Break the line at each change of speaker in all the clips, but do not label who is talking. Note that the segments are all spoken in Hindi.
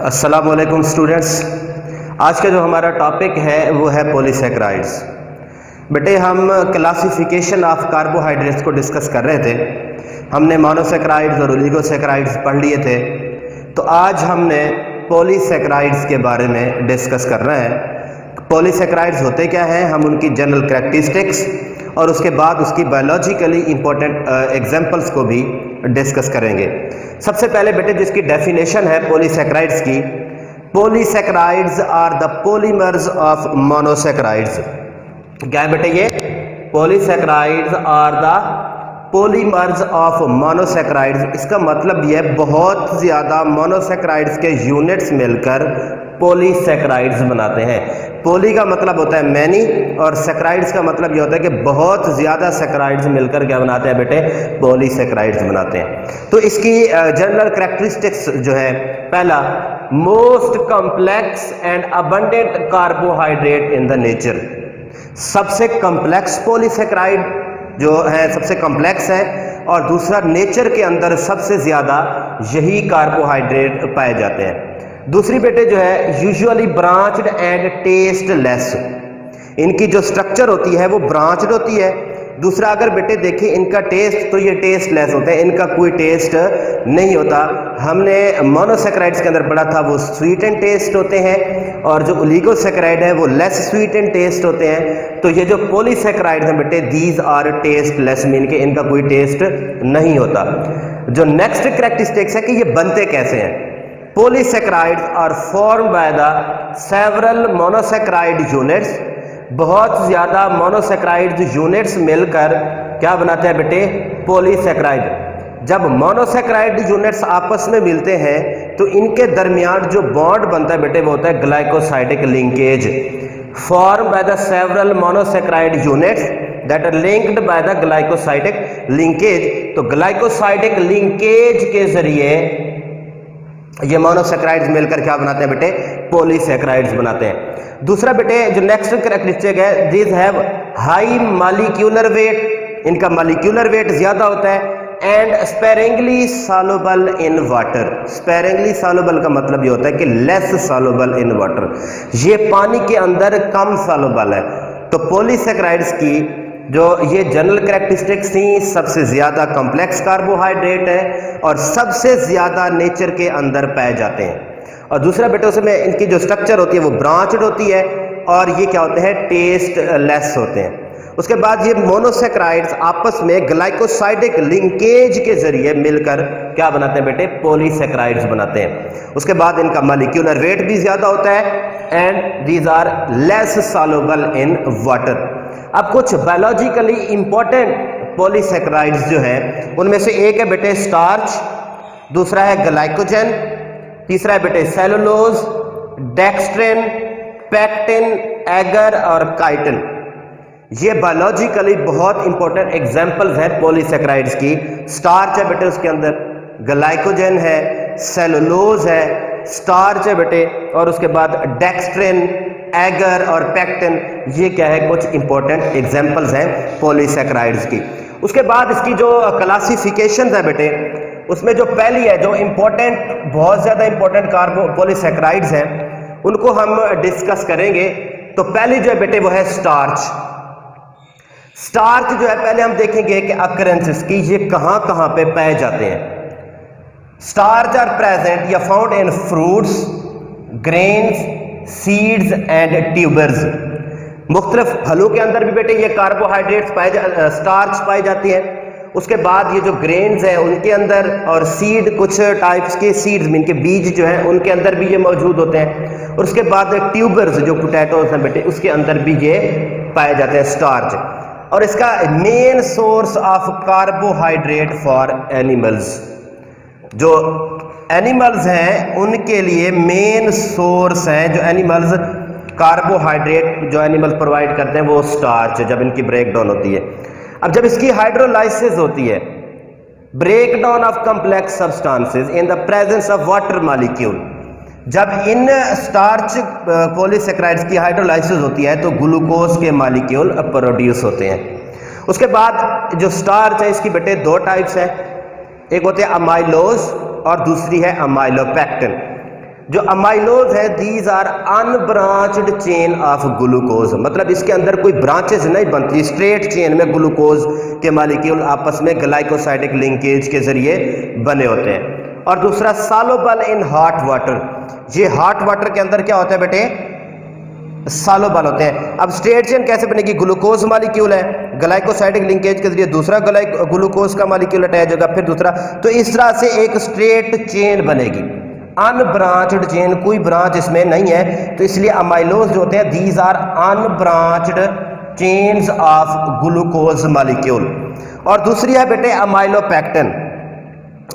अस्सलामुअलैकुम स्टूडेंट्स। आज का जो हमारा टॉपिक है वो है पॉलीसैकेराइड्स। बेटे हम क्लासिफिकेशन ऑफ कार्बोहाइड्रेट्स को डिस्कस कर रहे थे। हमने मोनोसैकेराइड्स और ओलिगोसैकेराइड्स पढ़ लिए थे, तो आज हमने पॉलीसैकेराइड्स के बारे में डिस्कस कर रहे हैं। पॉलीसैकेराइड्स होते क्या हैं, हम उनकी जनरल कैरेक्टरिस्टिक्स और उसके बाद उसकी बायोलॉजिकली इंपॉर्टेंट एग्जांपल्स को भी डिस्कस करेंगे। सबसे पहले बेटे जिसकी डेफिनेशन है पॉलीसैकेराइड्स की, polysaccharides are the polymers of monosaccharides. क्या है बेटे ये? Polysaccharides are the polymers of monosaccharides. इसका मतलब ये बहुत ज़्यादा मोनोसैकेराइड्स के यूनिट्स मिलकर पॉलीसैकेराइड्स बनाते हैं। पॉली का मतलब होता है मैनी और सैकेराइड्स का मतलब ये होता है कि बहुत ज़्यादा सैकेराइड्स मिलकर क्या बनाते हैं बेटे? पॉलीसैकेराइड्स बनाते हैं। तो इसकी जनरल कैरेक्टरिस्टिक्स जो है, पहला, most complex and abundant carbohydrate in the nature. सबसे कॉम्प्लेक्स पॉलीसैकेराइड जो है सबसे कॉम्प्लेक्स है, और दूसरा नेचर के अंदर सबसे ज़्यादा यही कार्बोहाइड्रेट पाए जाते हैं। दूसरी बेटे जो है यूजुअली ब्रांच्ड एंड टेस्टलेस। इनकी जो स्ट्रक्चर होती है वो ब्रांच्ड होती है। दूसरा अगर बेटे देखें इनका टेस्ट, तो ये टेस्टलेस होते हैं, इनका कोई टेस्ट नहीं होता। हमने मोनोसैकेराइड्स के अंदर पढ़ा था वो स्वीट एंड टेस्ट होते हैं, और जो ओलिगोसैकेराइड है वो लेस स्वीट एंड टेस्ट होते हैं। तो ये जो पॉलीसैकेराइड हैं बेटे, दीज आर टेस्टलेस, मीन के इनका कोई टेस्ट नहीं होता। जो नेक्स्ट कैरेक्टरिस्टिक्स है कि ये बनते कैसे हैं। Polysaccharides are formed by the several monosaccharide units. बहुत ज़्यादा मोनोसैकेराइड यूनिट्स मिलकर क्या बनाते हैं बेटे? पॉलीसैकेराइड। जब मोनोसैकेराइड यूनिट्स आपस में मिलते हैं तो इनके दरमियान जो बॉन्ड बनता है बेटे वो होता है glycosidic linkage. Form by the several monosaccharide units that are linked by the glycosidic linkage. तो ग्लाइकोसाइडिक लिंकेज के जरिए ये मोनोसैकेराइड्स मिलकर क्या बनाते हैं बेटे? पॉलीसैकेराइड्स बनाते हैं। दूसरा बेटे जो नेक्स्ट कैरेक्टरिस्टिक है, these have high molecular weight. इनका मॉलिक्यूलर वेट ज्यादा होता है। And sparingly soluble in water. Sparingly soluble का मतलब ये होता है कि लेस सॉल्युबल इन वाटर, ये पानी के अंदर कम सॉल्युबल है। तो पॉलीसैकेराइड्स की जो ये जनरल कैरेक्टरिस्टिक्स थी, सबसे ज़्यादा कॉम्प्लेक्स कार्बोहाइड्रेट है और सबसे ज़्यादा नेचर के अंदर पाए जाते हैं। और दूसरा बेटे उसमें इनकी जो स्ट्रक्चर होती है वो ब्रांच्ड होती है, और ये क्या होते हैं? टेस्टलेस होते हैं। उसके बाद ये मोनोसैकेराइड्स आपस में ग्लाइकोसाइडिक लिंकेज के जरिए मिलकर क्या बनाते हैं बेटे? पॉलीसैकेराइड्स बनाते हैं। उसके बाद इनका मॉलिक्यूलर वेट भी ज़्यादा होता है and these are less soluble in water. अब कुछ बायोलॉजिकली इंपॉर्टेंट पॉलीसैकेराइड्स जो हैं उनमें से एक है बेटे स्टार्च, दूसरा है ग्लाइकोजन, तीसरा है बेटे सेलुलोज, डेक्स्ट्रिन, पैक्टिन, एगर और काइटिन। ये बायोलॉजिकली बहुत इंपॉर्टेंट एग्जांपल्स हैं पॉलीसैकेराइड्स की। स्टार्च है बेटे उसके अंदर, ग्लाइकोजन है, सेलुलोज है, स्टार्च है बेटे, और उसके बाद डेक्स्ट्रिन, एगर और पैक्टिन। ये क्या है? कुछ इंपॉर्टेंट एग्जांपल्स हैं पॉलीसैकेराइड्स की। उसके बाद इसकी जो क्लासिफिकेशन है बेटे, उसमें जो पहली है, जो इंपॉर्टेंट, बहुत ज़्यादा इंपॉर्टेंट पॉलीसैकेराइड्स हैं उनको हम डिस्कस करेंगे। तो पहली जो है बेटे वो है स्टार्च। स्टार्च जो है पहले हम देखेंगे कि अकरेंसेस की, ये कहाँ कहाँ पे पाए जाते हैं। स्टार्च आर प्रेजेंट या found in fruits, grains, seeds and tubers. मुख्तलिफ फलों के अंदर भी बेटे ये कार्बोहाइड्रेट्स स्टार्च पाई जाती है। उसके बाद ये जो ग्रेन्स हैं उनके अंदर, और सीड, कुछ टाइप्स के सीड्स में इनके बीज जो हैं उनके अंदर भी ये मौजूद होते हैं। और उसके बाद ट्यूबर्स जो पोटैटोज हैं बेटे उसके अंदर भी ये पाए जाते हैं स्टार्च। और इसका main source of carbohydrate for animals, जो एनिमल्स हैं उनके लिए मेन सोर्स हैं, जो एनिमल्स कार्बोहाइड्रेट जो एनिमल प्रोवाइड करते हैं वो स्टार्च है जब इनकी ब्रेक डाउन होती है। अब जब इसकी हाइड्रोलाइसिस होती है, break down of complex substances in the presence of water molecule, जब इन स्टार्च पॉलीसैकेराइड्स की हाइड्रोलाइसिस होती है तो ग्लूकोज के मॉलिक्यूल प्रोड्यूस होते हैं। उसके बाद जो स्टार्च है इसकी बेटे दो टाइप्स हैं, एक होते हैं अमाइलोज और दूसरी है अमाइलोपैक्टिन। जो अमाइलोज है these are unbranched chain of glucose, मतलब इसके अंदर कोई ब्रांचेस नहीं बनती, स्ट्रेट चेन में ग्लूकोज के मॉलिक्यूल आपस में ग्लाइकोसाइडिक लिंकेज के जरिए बने होते हैं। और दूसरा सॉल्युबल इन हॉट वाटर, ये हॉट वाटर के अंदर क्या होता है बेटे, सॉल्युबल होते हैं। अब स्ट्रेट चेन कैसे बनेगी, ग्लूकोज मॉलिक्यूल है, ग्लाइकोसाइडिक लिंकेज के जरिए दूसरा ग्लूकोज का मॉलिक्यूल अटैच होगा, फिर दूसरा, तो इस तरह से एक स्ट्रेट चेन बनेगी। अनब्रांच्ड चेन, कोई ब्रांच इसमें नहीं है, तो इसलिए अमाइलोज जो होते हैं these are unbranched chains of glucose molecule. और दूसरी है बेटे अमाइलोपेक्टिन।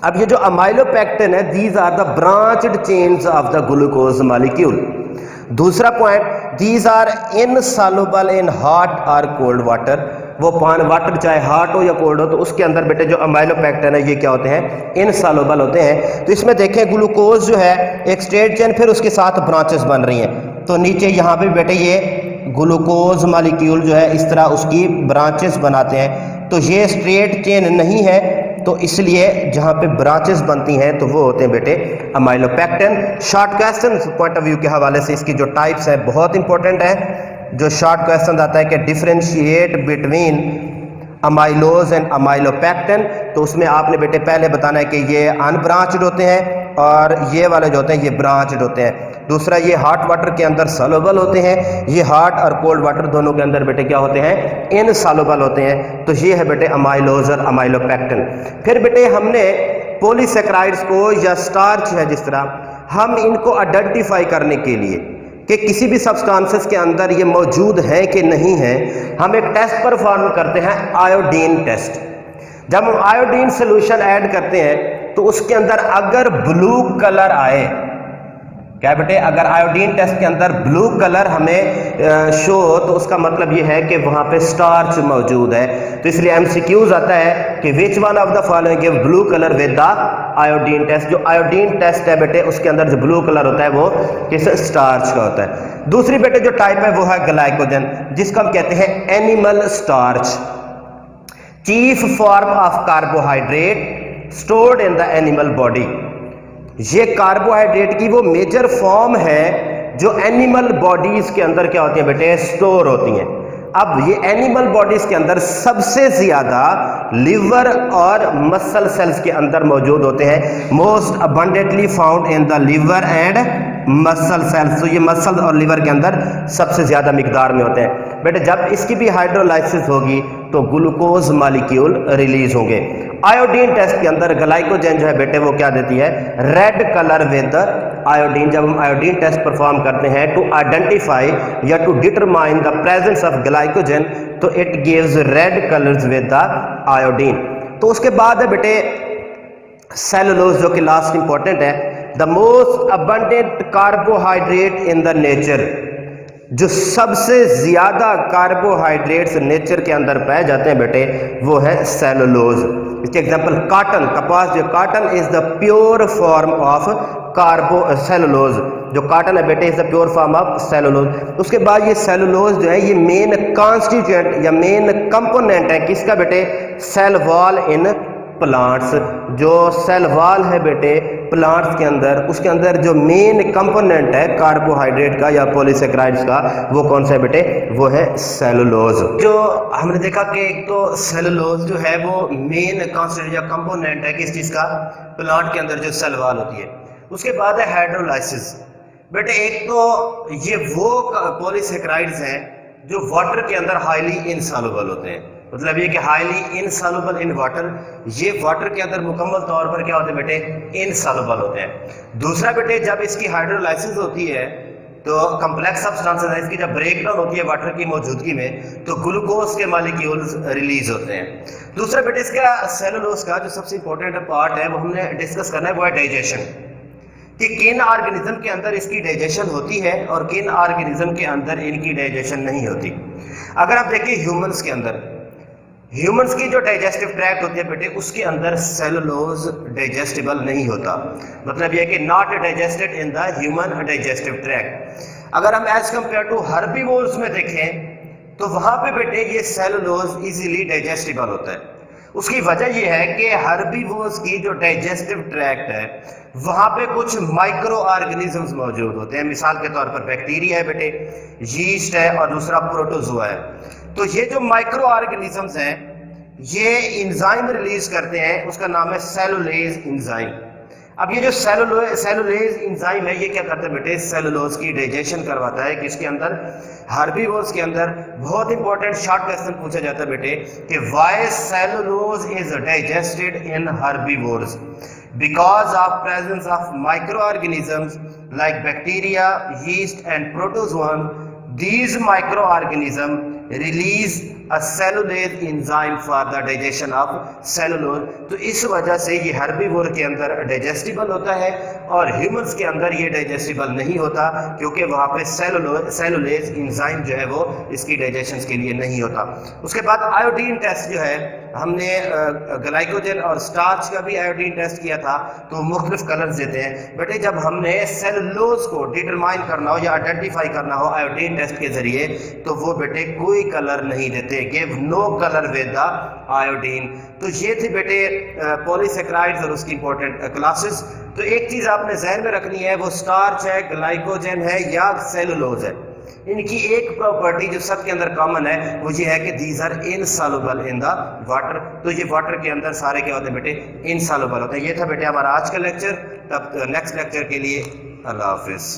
अब ये जो अमाइलोपेक्टिन है these are the branched chains of the glucose molecule. दूसरा point, these are insoluble in hot और कोल्ड वाटर, वो वाटर चाहे हॉट हो या कोल्ड हो तो उसके अंदर बेटे जो अमाइलोपेक्टिन है ये क्या होते हैं, इनसॉल्युबल होते हैं। तो इसमें देखें ग्लूकोज जो है एक स्ट्रेट चेन, फिर उसके साथ ब्रांचेस बन रही हैं, तो नीचे यहाँ पे बेटे ये ग्लूकोज मॉलिक्यूल जो है इस तरह उसकी ब्रांचेस बनाते हैं, तो ये स्ट्रेट चेन नहीं है, तो इसलिए जहाँ पे ब्रांचेस बनती हैं तो वो होते हैं बेटे amylopectin. Short question point of view के हवाले से इसकी जो टाइप्स है बहुत इंपॉर्टेंट है। जो शॉर्ट क्वेश्चन आता है कि differentiate between amylose and amylopectin, तो उसमें आपने बेटे पहले बताना है कि ये अनब्रांच्ड होते हैं और ये वाले जो होते हैं ये ब्रांच्ड होते हैं। दूसरा, ये हॉट वाटर के अंदर सॉल्युबल होते हैं, ये हॉट और कोल्ड वाटर दोनों के अंदर बेटे क्या होते हैं, इनसॉल्युबल होते हैं। तो ये है बेटे अमाइलोज और अमाइलोपेक्टिन। फिर बेटे हमने पॉलीसेकेराइड्स को या स्टार्च है जिस तरह हम इनको आइडेंटिफाई करने के लिए कि किसी भी सब्सटेंसेस के अंदर ये मौजूद है कि नहीं है, हम एक टेस्ट परफॉर्म करते हैं, आयोडीन टेस्ट। जब हम आयोडीन सोल्यूशन ऐड करते हैं तो उसके अंदर अगर ब्लू कलर आए, क्या बेटे, अगर आयोडीन टेस्ट के अंदर ब्लू कलर हमें शो हो तो उसका मतलब ये है कि वहां पे स्टार्च मौजूद है। तो इसलिए एमसीक्यूज आता है कि which one of the following give blue colour with the iodine test. जो आयोडीन टेस्ट है बेटे उसके अंदर जो ब्लू कलर होता है वो किस स्टार्च का होता है। दूसरी बेटे जो टाइप है वो है ग्लाइकोजन, जिसको हम कहते हैं animal starch, chief form of carbohydrate stored in the animal body. ये कार्बोहाइड्रेट की वो मेजर फॉर्म है जो एनिमल बॉडीज के अंदर क्या होती है बेटे, स्टोर होती हैं। अब ये एनिमल बॉडीज के अंदर सबसे ज्यादा लिवर और मसल सेल्स के अंदर मौजूद होते हैं, most abundantly found in the liver and muscle cells. तो ये मसल और लिवर के अंदर सबसे ज्यादा मिकदार में होते हैं बेटे। जब इसकी भी हाइड्रोलाइसिस होगी तो ग्लूकोज मॉलिक्यूल रिलीज होंगे। आयोडीन टेस्ट के अंदर ग्लाइकोजन जो है बेटे वो क्या देती है, रेड कलर विद आयोडीन। जब हम आयोडीन टेस्ट परफॉर्म करते हैं टू आइडेंटिफाई या to determine the presence of glycogen, तो it gives red colours with the iodine. तो उसके बाद है बेटे सेलुलोज, जो कि लास्ट इंपॉर्टेंट है, the most abundant carbohydrate in the nature. जो सबसे ज्यादा कार्बोहाइड्रेट्स नेचर के अंदर पाए जाते हैं बेटे वो है सेलुलोज। इसके एग्जांपल कॉटन, कपास, जो cotton is the pure form of cellulose. जो कॉटन है बेटे is the pure form of cellulose. उसके बाद ये सेलुलोज जो है ये मेन कॉन्स्टिट्यूएंट या मेन कंपोनेंट है किसका बेटे, सेल वॉल इन प्लांट्स। जो सेल वॉल है बेटे प्लांट्स के अंदर, उसके अंदर जो मेन कंपोनेंट है कार्बोहाइड्रेट का या पॉलीसेकेराइड्स का वो कौन सा है बेटे, वो है सेलुलोज। जो हमने देखा कि एक तो सेलुलोज जो है वो मेन कॉन्स्टिट्यूएंट या कंपोनेंट है किस चीज का, प्लांट के अंदर जो सेल वॉल होती है। उसके बाद है हाइड्रोलाइसिस बेटे। एक तो ये वो पॉलीसेकेराइड्स हैं जो वाटर के अंदर हाईली इनसॉल्युबल होते हैं, मतलब ये कि हाईली इनसॉल्युबल इन वाटर। ये वाटर के अंदर मुकम्मल तौर पर क्या होते हैं बेटे, इनसॉल्युबल होते हैं। दूसरा बेटे जब इसकी हाइड्रोलाइसिस होती है तो कम्प्लेक्स सब्सटेंसेस है इसकी जब ब्रेकडाउन होती है वाटर की मौजूदगी में तो ग्लूकोज के मॉलिक्यूल्स रिलीज होते हैं। दूसरा बेटे इसका सेलुलोज का जो सबसे इंपॉर्टेंट पार्ट है वो हमने डिस्कस करना है, वो है डाइजेशन, कि किन ऑर्गेनिज्म के अंदर इसकी डाइजेशन होती है और किन ऑर्गेनिज्म के अंदर इनकी डाइजेशन नहीं होती। अगर आप देखिए ह्यूमंस के अंदर, ह्यूमंस की जो डाइजेस्टिव ट्रैक्ट होती है बेटे उसके अंदर सेलुलोज डाइजेस्टिबल नहीं होता, मतलब यह कि not digested in the human digestive tract. अगर हम एज कंपेयर टू हर्बीवोर्स में देखें तो वहां पे बेटे ये सेलुलोज इजीली डाइजेस्टिबल होता है। उसकी वजह यह है कि हर्बीवोर्स की जो डाइजेस्टिव ट्रैक्ट है वहाँ पे कुछ माइक्रो ऑर्गेनिजम्स मौजूद होते हैं। मिसाल के तौर पर बैक्टीरिया है बेटे, यीस्ट है और दूसरा प्रोटोजोआ है। तो ये जो माइक्रो ऑर्गेनिजम्स हैं ये इंजाइम रिलीज करते हैं, उसका नाम है सेलुलेज इंजाइम। अब ये जो सेलुलेज इंजाइम है ये क्या करता है बेटे, सेलुलोज की डाइजेशन करवाता है। किसके अंदर, हर्बीवोर्स के अंदर। बहुत इंपॉर्टेंट शॉर्ट क्वेश्चन पूछा जाता है बेटे कि why cellulose is digested in herbivores, because of presence of microorganisms like bacteria, yeast and protozoan. These microorganisms release a cellulase enzyme for the digestion of cellulose. तो इस वजह से ये हर्बीवोर के अंदर डाइजेस्टिबल होता है और ह्यूमंस के अंदर ये डाइजेस्टिबल नहीं होता, क्योंकि वहाँ पे सेलुलेज इंजाइम जो है वो इसकी डाइजेशन के लिए नहीं होता। उसके बाद आयोडीन टेस्ट जो है, हमने ग्लाइकोजन और स्टार्च का भी आयोडीन टेस्ट किया था, तो मुख्तलिफ कलर्स देते हैं बेटे। जब हमने सेलुलोज को डिटरमाइन करना हो या आइडेंटिफाई करना हो आयोडीन टेस्ट के जरिए, तो वो बेटे कोई कलर नहीं देते, give no colour with the iodine. तो ये थी बेटे पॉलीसेक्राइड्स और उसकी इंपॉर्टेंट क्लासेस। तो एक चीज आपने जहन में रखनी है, वो स्टार्च है, ग्लाइकोजन है या सेलुलोज है, इनकी एक प्रॉपर्टी जो सबके अंदर कॉमन है वो ये है कि these are insoluble in the water. तो ये वाटर के अंदर सारे क्या होते हैं बेटे, इनसॉल्युबल होते हैं। ये था बेटे हमारा आज का लेक्चर। तब नेक्स्ट लेक्चर के लिए अल्लाह हाफिज।